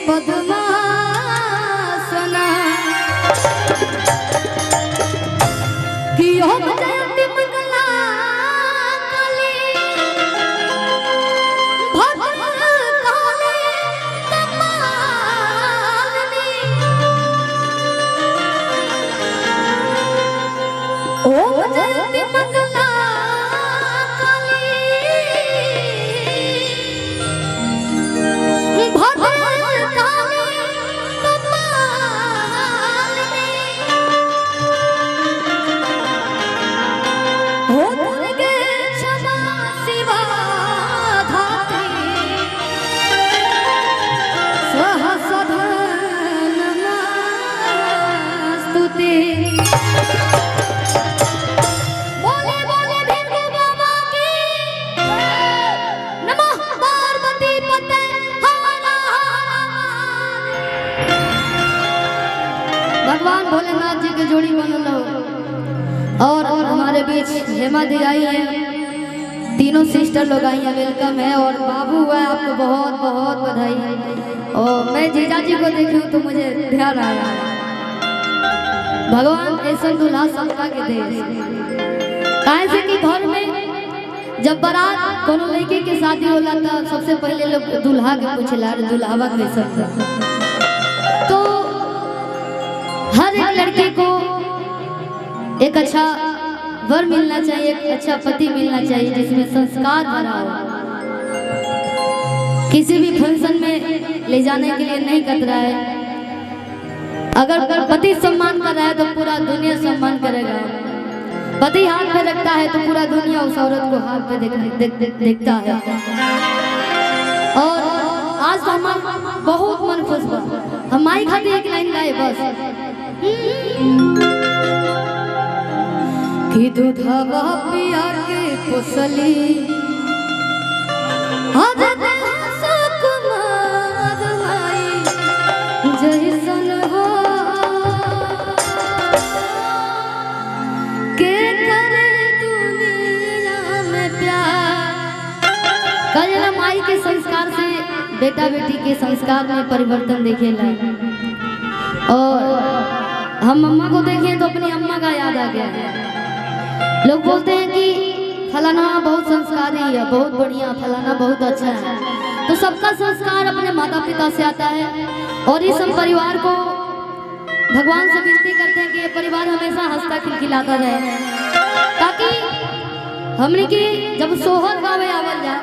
पद्मासना कि हो जयंती मंगला काली भद्रकाली कपालिनी ओ जयंती मंगला भगवान भोलेनाथ जी के जोड़ी बनल हो। और हमारे बीच हेमा दी आई है, तीनों सिस्टर लोग आई हैं, वेलकम है। और बाबू हुआ है, आपको बहुत बहुत बधाई। और मैं जीजा जी को देखी हूँ तो मुझे ध्यान आया भगवान ऐसा दूल्हा सबका के दे। काहे से कि घर में जब बारात कोनो लड़के के शादी होला तो सबसे पहले लोग दूल्हा के पूछेला दूल्हावा कैसा था। तो हर एक लड़के को एक अच्छा वर मिलना चाहिए, एक अच्छा पति मिलना चाहिए जिसमें संस्कार भरा हो। किसी भी फंक्शन में ले जाने के लिए नहीं कतरा है। अगर पति सम्मान कर रहा है तो पूरा दुनिया सम्मान करेगा। पति हाथ पे रखता है तो पूरा दुनिया उस औरत को हाथ पे देखता है। और आज तो हम बहुत मन खुश हुआ। हम माई खाते एक लाइन गाए बस कि दूधवा पिया के पोसली जैसन हो के करे दुनिया में प्यार। करेला माई के संस्कार से बेटा बेटी के संस्कार में परिवर्तन देखेला। और हम अम्मा को देखें तो अपनी अम्मा का याद आ गया है। लोग बोलते हैं कि फलाना बहुत संस्कारी है, बहुत बढ़िया, फलाना बहुत अच्छा है। तो सबका संस्कार अपने माता पिता से आता है। और इस हम परिवार को भगवान से विनती करते हैं कि ये परिवार हमेशा हंसता खिलखिलाता रहे, ताकि हमने की जब सोहर गावे आवल जाए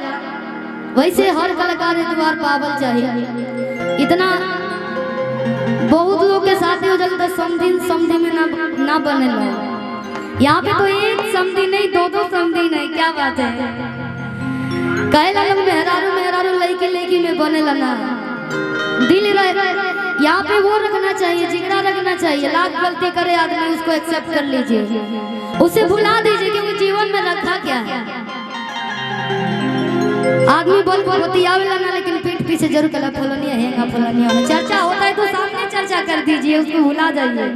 वैसे हर कलाकार द्वार पावल चाहिए। इतना बहुत लोग के साथ हो जाता समधी में ना बने लोग। यहाँ पे तो एक समधी नहीं, दो समधी नहीं, क्या बात है। कहला लोग मेहरारू लड़की में बने लना दिल रहे। यहाँ पे वो रखना चाहिए, जिगरा रखना चाहिए। लाख गलती करे आदमी उसको एक्सेप्ट कर लीजिए, उसे भुला दीजिए कि वो जीवन में रखा क्या है। आदमी बोल बतियावेला ना, लेकिन पीठ पीछे जरूर कला फलनिया है, चर्चा होता है तो सामने चर्चा कर दीजिए, उसको भुला जाइए।